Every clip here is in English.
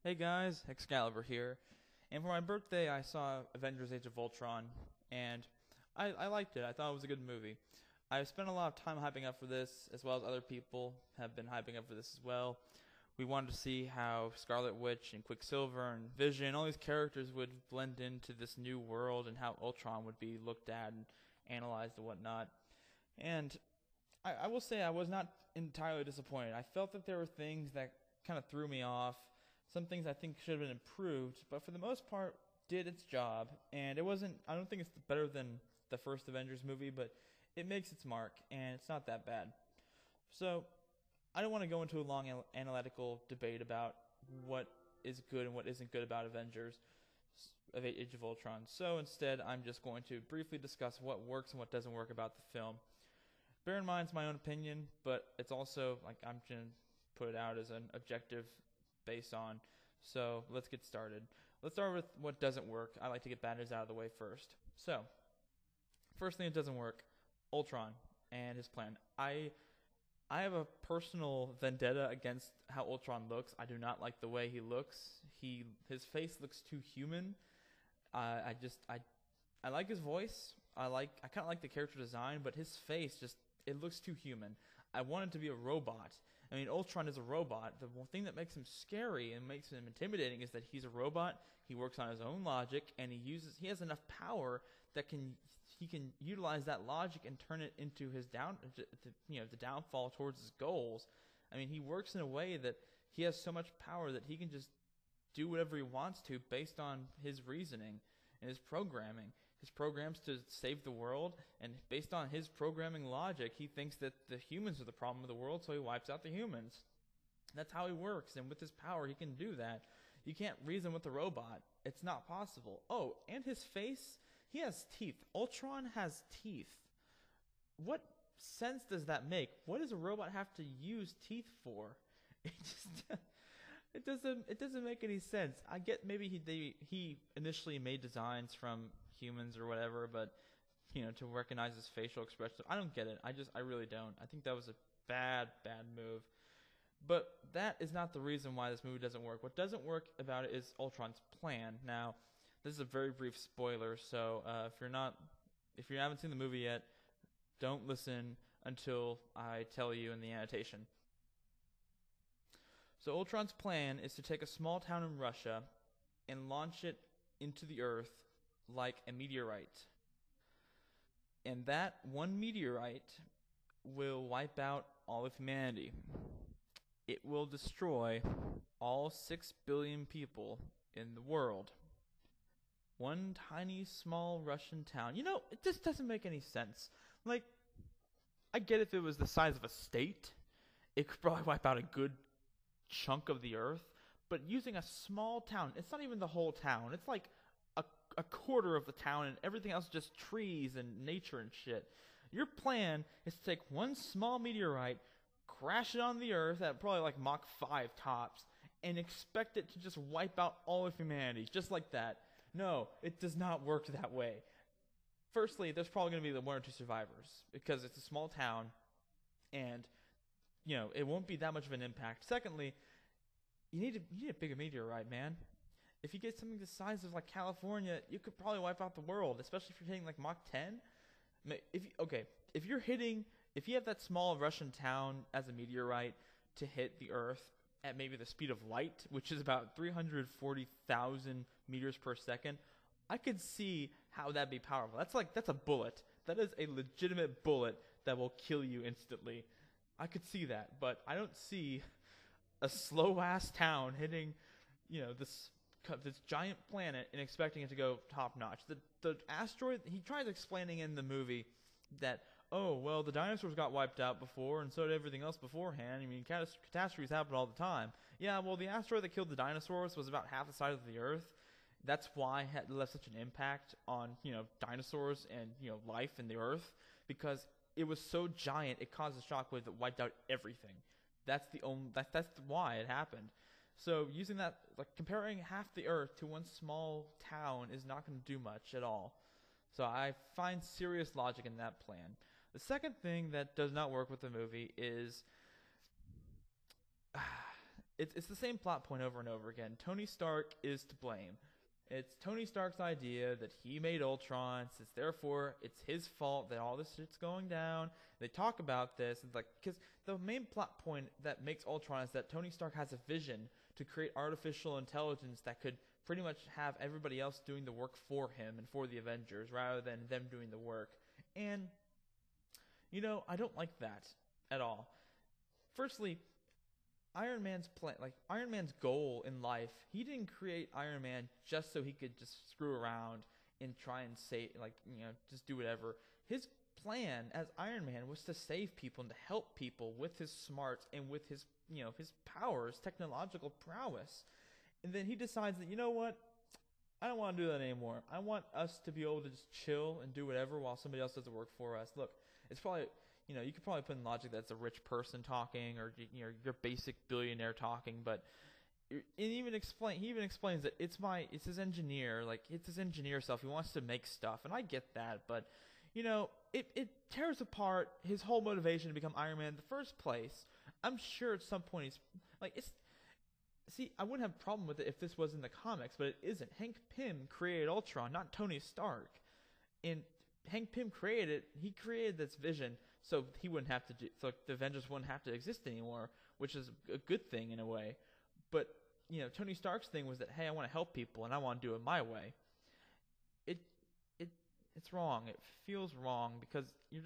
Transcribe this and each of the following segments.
Hey guys, Excalibur here. And for my birthday, I saw Avengers Age of Ultron, and I liked it. I thought it was a good movie. I've spent a lot of time hyping up for this, as well as other people have been hyping up for this as well. We wanted to see how Scarlet Witch and Quicksilver and Vision, all these characters would blend into this new world and how Ultron would be looked at and analyzed and whatnot. And I will say I was not entirely disappointed. I felt that there were things that kind of threw me off. Some things I think should have been improved, but for the most part, did its job. And it wasn't, I don't think it's better than the first Avengers movie, but it makes its mark, and it's not that bad. So, I don't want to go into a long analytical debate about what is good and what isn't good about Avengers of Age of Ultron. So, instead, I'm just going to briefly discuss what works and what doesn't work about the film. Bear in mind, it's my own opinion, but it's also, I'm going to put it out as an objective based on. So let's get started. Let's start with what doesn't work. I like to get bad news out of the way first. So, first thing that doesn't work, Ultron and his plan. I have a personal vendetta against how Ultron looks. I do not like the way he looks. His face looks too human. I like his voice. I kind of like the character design, but his face it looks too human. I want it to be a robot. I mean, Ultron is a robot. The one thing that makes him scary and makes him intimidating is that he's a robot. He works on his own logic, and he has enough power that he can utilize that logic and turn it into his the downfall towards his goals. I mean, he works in a way that he has so much power that he can just do whatever he wants to based on his reasoning and his programming. His programs to save the world, and based on his programming logic, he thinks that the humans are the problem of the world, so he wipes out the humans. That's how he works, and with his power, he can do that. You can't reason with a robot. It's not possible. Oh, and his face, he has teeth. Ultron has teeth. What sense does that make? What does a robot have to use teeth for? It doesn't make any sense. I get maybe he initially made designs from humans or whatever, but to recognize his facial expression, I don't get it. I really don't. I think that was a bad move. But that is not the reason why this movie doesn't work. What doesn't work about it is Ultron's plan. Now, this is a very brief spoiler, so if you haven't seen the movie yet, don't listen until I tell you in the annotation. So Ultron's plan is to take a small town in Russia and launch it into the Earth like a meteorite. And that one meteorite will wipe out all of humanity. It will destroy all 6 billion people in the world. One tiny, small Russian town. It just doesn't make any sense. I get if it was the size of a state, it could probably wipe out a good chunk of the Earth. But using a small town, it's not even the whole town. It's like a quarter of the town, and everything else is just trees and nature and shit. Your plan is to take one small meteorite, crash it on the Earth at probably Mach 5 tops, and expect it to just wipe out all of humanity, just like that. No, it does not work that way. Firstly, there's probably going to be the one or two survivors, because it's a small town, and, it won't be that much of an impact. Secondly, you need a bigger meteorite, man. If you get something the size of California, you could probably wipe out the world, especially if you're hitting Mach 10. If you have that small Russian town as a meteorite to hit the Earth at maybe the speed of light, which is about 340,000 meters per second, I could see how that'd be powerful. That's a bullet. That is a legitimate bullet that will kill you instantly. I could see that, but I don't see a slow ass town hitting, this giant planet and expecting it to go top notch. The asteroid, he tries explaining in the movie that, oh, well, the dinosaurs got wiped out before, and so did everything else beforehand. I mean, catastrophes happen all the time. Yeah, well, the asteroid that killed the dinosaurs was about half the size of the Earth. That's why it left such an impact on, dinosaurs and, life in the Earth, because it was so giant, it caused a shockwave that wiped out everything. That's why it happened. So using that, comparing half the Earth to one small town is not going to do much at all. So I find serious logic in that plan. The second thing that does not work with the movie is it's the same plot point over and over again. Tony Stark is to blame. It's Tony Stark's idea that he made Ultron, since therefore it's his fault that all this shit's going down. They talk about this, and because the main plot point that makes Ultron is that Tony Stark has a vision to create artificial intelligence that could pretty much have everybody else doing the work for him and for the Avengers rather than them doing the work. And, I don't like that at all. Firstly, Iron Man's goal in life, he didn't create Iron Man just so he could just screw around and try and just do whatever. His plan as Iron Man was to save people and to help people with his smarts and with his, his powers, technological prowess. And then he decides that, you know what? I don't want to do that anymore. I want us to be able to just chill and do whatever while somebody else does the work for us. Look, it's probably... you could probably put in logic that's a rich person talking or your basic billionaire talking, but he even explains that it's his engineer, it's his engineer self. He wants to make stuff, and I get that, but it tears apart his whole motivation to become Iron Man in the first place. I'm sure at some point I wouldn't have a problem with it if this was in the comics, but it isn't. Hank Pym created Ultron, not Tony Stark, and Hank Pym created this vision so so the Avengers wouldn't have to exist anymore, which is a good thing in a way. But Tony Stark's thing was that, hey, I want to help people and I want to do it my way. It's wrong. It feels wrong because you're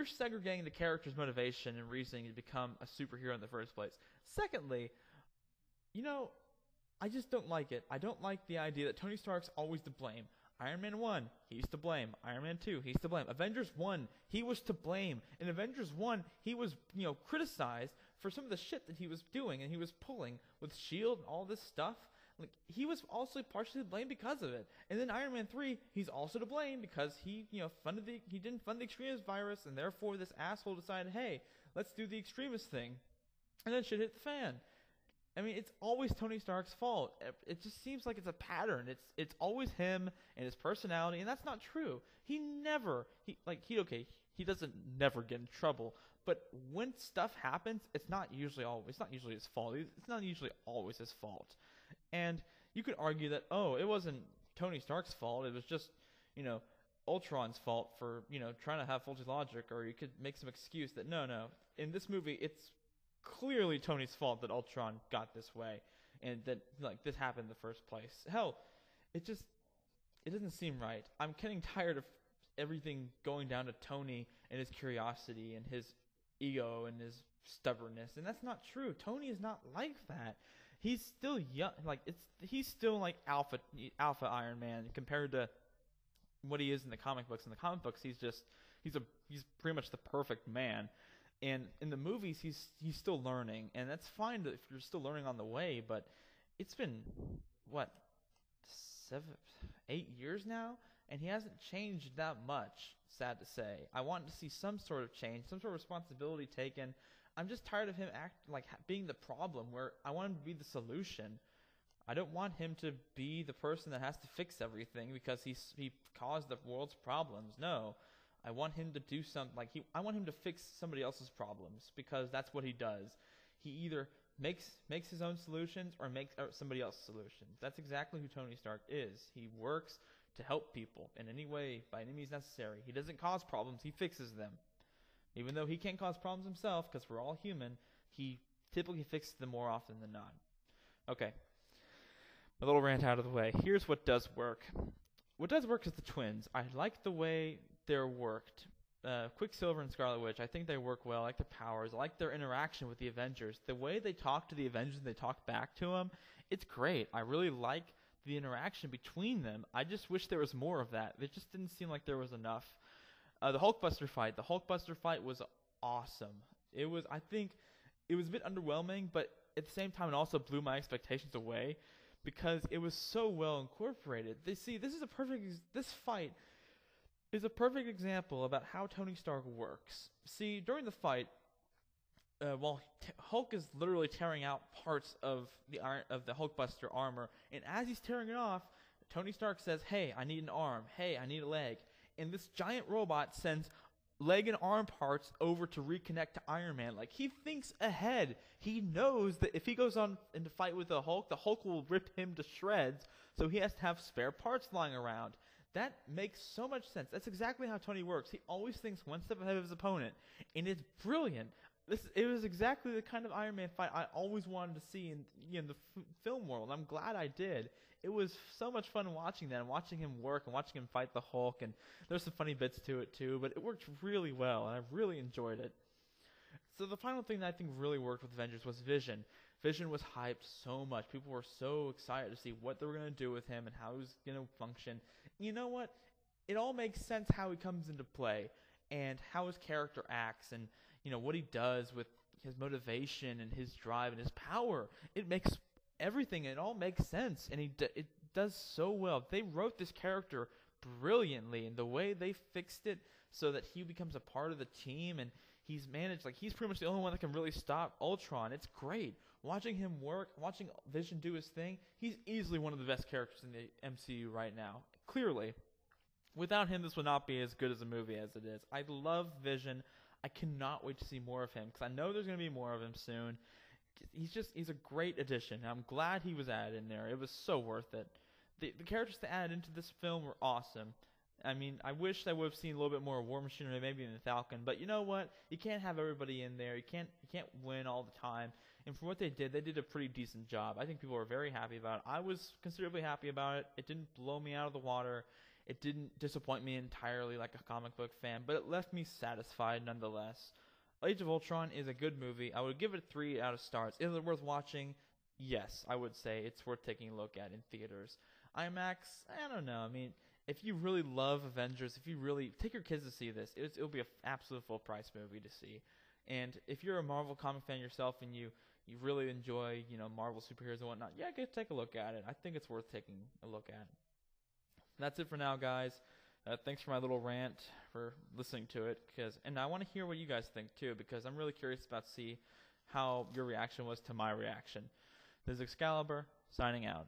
segregating the character's motivation and reasoning to become a superhero in the first place. Secondly, I just don't like it. I don't like the idea that Tony Stark's always to blame. Iron Man 1, he's to blame. Iron Man 2, he's to blame. Avengers 1, he was to blame. In Avengers 1, he was, criticized for some of the shit that he was doing and he was pulling with S.H.I.E.L.D. and all this stuff. He was also partially to blame because of it. And then Iron Man 3, he's also to blame because he didn't fund the extremist virus, and therefore this asshole decided, hey, let's do the extremist thing. And then shit hit the fan. I mean, it's always Tony Stark's fault. It just seems like it's a pattern. It's always him and his personality, and that's not true. He doesn't never get in trouble. But when stuff happens, it's not usually his fault. It's not usually always his fault. And you could argue that, it wasn't Tony Stark's fault. It was just, Ultron's fault for, trying to have faulty logic, or you could make some excuse that no. In this movie, it's clearly Tony's fault that Ultron got this way and that this happened in the first place. Hell, it doesn't seem right. I'm getting tired of everything going down to Tony and his curiosity and his ego and his stubbornness, and that's not true. Tony is not like that. He's still young. He's still like alpha Iron Man compared to what he is in the comic books. In the comic books, he's pretty much the perfect man. And in the movies, he's still learning, and that's fine if you're still learning on the way. But it's been 8 years now, and he hasn't changed that much. Sad to say, I want to see some sort of change, some sort of responsibility taken. I'm just tired of him being the problem, where I want him to be the solution. I don't want him to be the person that has to fix everything because he caused the world's problems. No. I want him to do something I want him to fix somebody else's problems because that's what he does. He either makes his own solutions or makes somebody else's solutions. That's exactly who Tony Stark is. He works to help people in any way, by any means necessary. He doesn't cause problems, he fixes them. Even though he can't cause problems himself because we're all human, he typically fixes them more often than not. Okay. A little rant out of the way. Here's what does work. What does work is the twins. I like the way they're worked. Quicksilver and Scarlet Witch, I think they work well. I like their powers. I like their interaction with the Avengers. The way they talk to the Avengers and they talk back to them, it's great. I really like the interaction between them. I just wish there was more of that. It just didn't seem like there was enough. The Hulkbuster fight was awesome. I think it was a bit underwhelming, but at the same time it also blew my expectations away because it was so well incorporated. This fight is a perfect example about how Tony Stark works. See, during the fight, while Hulk is literally tearing out parts of the Hulkbuster armor, and as he's tearing it off, Tony Stark says, "Hey, I need an arm. Hey, I need a leg." And this giant robot sends leg and arm parts over to reconnect to Iron Man. Like, he thinks ahead. He knows that if he goes on into fight with the Hulk will rip him to shreds, so he has to have spare parts lying around. That makes so much sense. That's exactly how Tony works. He always thinks one step ahead of his opponent, and it's brilliant. It was exactly the kind of Iron Man fight I always wanted to see in the film world. I'm glad I did. It was so much fun watching that and watching him work and watching him fight the Hulk. And there's some funny bits to it too, but it worked really well, and I really enjoyed it. So the final thing that I think really worked with Avengers was Vision. Vision was hyped so much. People were so excited to see what they were going to do with him and how he was going to function. You know what? It all makes sense how he comes into play and how his character acts and what he does with his motivation and his drive and his power. It makes everything. It all makes sense, and it does so well. They wrote this character brilliantly, and the way they fixed it so that he becomes a part of the team, and he's managed, like, he's pretty much the only one that can really stop Ultron. It's great. Watching him work, watching Vision do his thing, he's easily one of the best characters in the MCU right now. Clearly. Without him, this would not be as good as a movie as it is. I love Vision. I cannot wait to see more of him, because I know there's going to be more of him soon. He's a great addition. I'm glad he was added in there. It was so worth it. The characters to add into this film were awesome. I mean, I wish I would have seen a little bit more of War Machine or maybe in the Falcon, but you know what? You can't have everybody in there. You can't win all the time. And for what they did a pretty decent job. I think people were very happy about it. I was considerably happy about it. It didn't blow me out of the water. It didn't disappoint me entirely like a comic book fan, but it left me satisfied nonetheless. Age of Ultron is a good movie. I would give it 3 out of stars. Is it worth watching? Yes, I would say it's worth taking a look at in theaters. IMAX, I don't know. I mean, if you really love Avengers, if you really take your kids to see this, it'll be an absolute full price movie to see. And if you're a Marvel comic fan yourself and you really enjoy, Marvel superheroes and whatnot, yeah, go take a look at it. I think it's worth taking a look at. That's it for now, guys. Thanks for my little rant, for listening to it, and I want to hear what you guys think too, because I'm really curious about to see how your reaction was to my reaction. This is Excalibur, signing out.